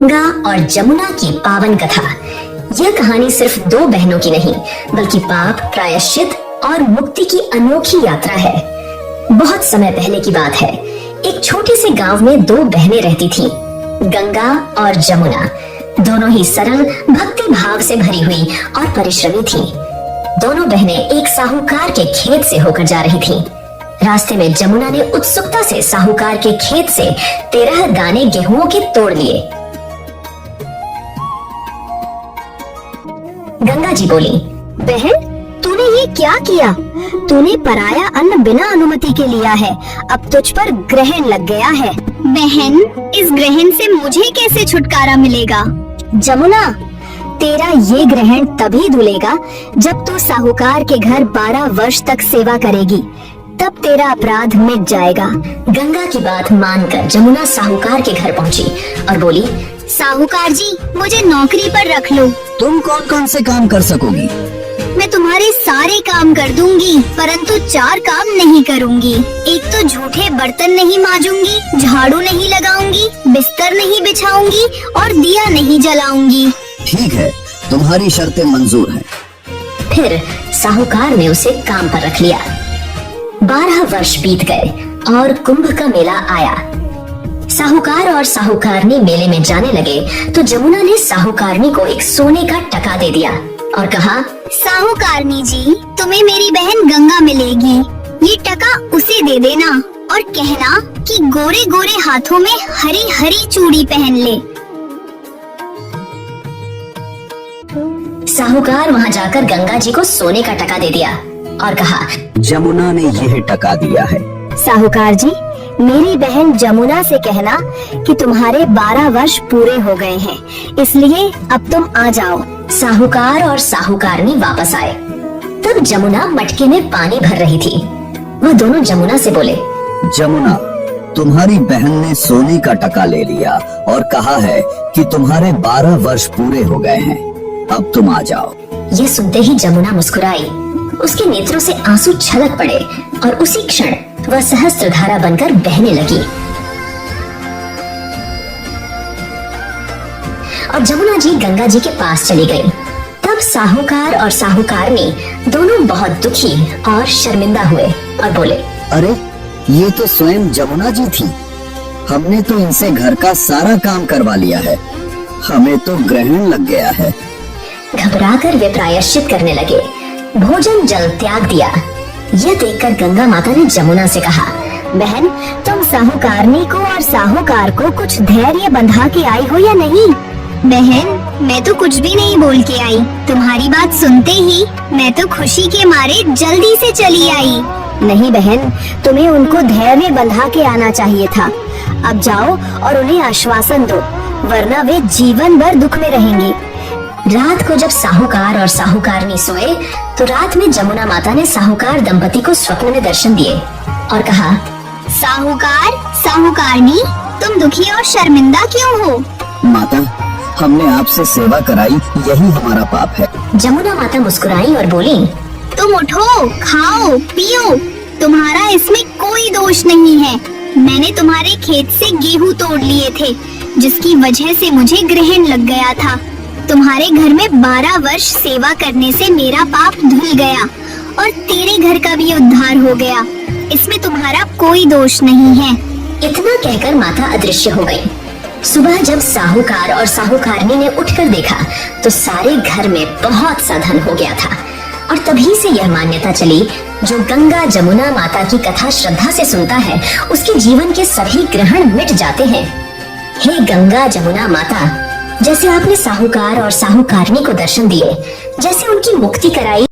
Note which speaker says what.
Speaker 1: गंगा और जमुना की पावन कथा। यह कहानी सिर्फ दो बहनों की नहीं बल्कि पाप, प्रायश्चित और मुक्ति की अनोखी यात्रा है। बहुत समय पहले की बात है। एक छोटे से गांव में दो बहनें रहती थीं, गंगा और जमुना। दोनों ही सरल, भक्ति भाव से भरी हुई और परिश्रमी थीं। दोनों बहनें एक साहूकार के खेत से होकर जा रही थीं। रास्ते में जमुना ने उत्सुकता से साहूकार के खेत से 13 दाने गेहूं के तोड़ लिए। गंगा जी बोली,
Speaker 2: बहन, तूने ये क्या किया? तूने पराया अन्न बिना अनुमति के लिया है। अब तुझ पर ग्रहण लग गया है।
Speaker 3: बहन, इस ग्रहण से मुझे कैसे छुटकारा मिलेगा?
Speaker 2: जमुना, तेरा ये ग्रहण तभी धुलेगा जब तू साहूकार के घर 12 वर्ष तक सेवा करेगी, तब तेरा अपराध मिट जाएगा।
Speaker 1: गंगा की बात मानकर जमुना साहूकार के घर पहुंची और बोली,
Speaker 3: साहूकार जी, मुझे नौकरी पर रख लो।
Speaker 4: तुम कौन कौन से काम कर सकोगी?
Speaker 3: मैं तुम्हारे सारे काम कर दूंगी, परंतु 4 काम नहीं करूंगी। एक तो झूठे बर्तन नहीं मांजूंगी, झाड़ू नहीं लगाऊंगी, बिस्तर नहीं बिछाऊंगी और दिया नहीं जलाऊंगी।
Speaker 4: ठीक है, तुम्हारी शर्तें मंजूर हैं।
Speaker 1: फिर साहूकार ने उसे काम पर रख लिया। 12 वर्ष बीत गए और कुंभ का मेला आया। साहूकार और साहूकारनी मेले में जाने लगे तो जमुना ने साहूकारनी को एक सोने का टका दे दिया और कहा,
Speaker 3: साहूकारनी जी, तुम्हें मेरी बहन गंगा मिलेगी। ये टका उसे दे देना और कहना कि गोरे गोरे हाथों में हरी हरी चूड़ी पहन ले।
Speaker 1: साहूकार वहाँ जाकर गंगा जी को सोने का टका दे दिया और कहा,
Speaker 4: जमुना ने यह टका दिया है।
Speaker 2: साहूकार जी, मेरी बहन जमुना से कहना कि तुम्हारे 12 वर्ष पूरे हो गए हैं, इसलिए अब तुम आ जाओ।
Speaker 1: साहूकार और साहूकारनी वापस आए। तब जमुना मटके में पानी भर रही थी। वह दोनों जमुना से बोले,
Speaker 4: जमुना, तुम्हारी बहन ने सोने का टका ले लिया और कहा है कि तुम्हारे 12 वर्ष पूरे हो गए हैं, अब तुम आ जाओ।
Speaker 1: ये सुनते ही जमुना मुस्कुराई। उसके नेत्रों से आंसू छलक पड़े और उसी क्षण वह सहस्त्रधारा बनकर बहने लगी। और जमुना जी गंगा जी के पास चली गई। तब साहूकार और साहूकारनी दोनों बहुत दुखी और शर्मिंदा हुए और बोले,
Speaker 4: अरे, ये तो स्वयं जमुना जी थी। हमने तो इनसे घर का सारा काम करवा लिया है, हमें तो ग्रहण लग गया है।
Speaker 1: घबराकर वे प्रायश्चित करने लगे, भोजन जल त्याग दिया। यह देखकर गंगा माता ने जमुना से कहा,
Speaker 2: बहन, तुम साहूकारनी को और साहूकार को कुछ धैर्य बंधा के आई हो या नहीं?
Speaker 3: बहन, मैं तो कुछ भी नहीं बोल के आई। तुम्हारी बात सुनते ही मैं तो खुशी के मारे जल्दी से चली आई।
Speaker 2: नहीं बहन, तुम्हें उनको धैर्य बंधा के आना चाहिए था। अब जाओ और उन्हें आश्वासन दो, वरना वे जीवन भर दुख में रहेंगी।
Speaker 1: रात को जब साहूकार और साहूकारनी सोए तो रात में जमुना माता ने साहूकार दंपति को स्वप्न में दर्शन दिए और कहा,
Speaker 3: साहूकार, साहूकारनी, तुम दुखी और शर्मिंदा क्यों हो?
Speaker 4: माता, हमने आपसे सेवा कराई, यही हमारा पाप है।
Speaker 1: जमुना माता मुस्कुराई और बोली,
Speaker 3: तुम उठो, खाओ, पियो, तुम्हारा इसमें कोई दोष नहीं है। मैंने तुम्हारे खेत से गेहूं तोड़ लिए थे, जिसकी वजह से मुझे ग्रहण लग गया था। तुम्हारे घर में 12 वर्ष सेवा करने से मेरा पाप धुल गया और तेरे घर का भी उद्धार हो गया। इसमें तुम्हारा कोई दोष नहीं है।
Speaker 1: इतना कहकर माता अदृश्य हो गई। सुबह जब साहूकार और साहूकारनी ने उठकर देखा तो सारे घर में बहुत सा धन हो गया था। और तभी से यह मान्यता चली, जो गंगा जमुना माता की कथा श्रद्धा से सुनता है, उसके जीवन के सभी ग्रहण मिट जाते हैं। हे गंगा जमुना माता, जैसे आपने साहूकार और साहूकारनी को दर्शन दिए, जैसे उनकी मुक्ति कराई,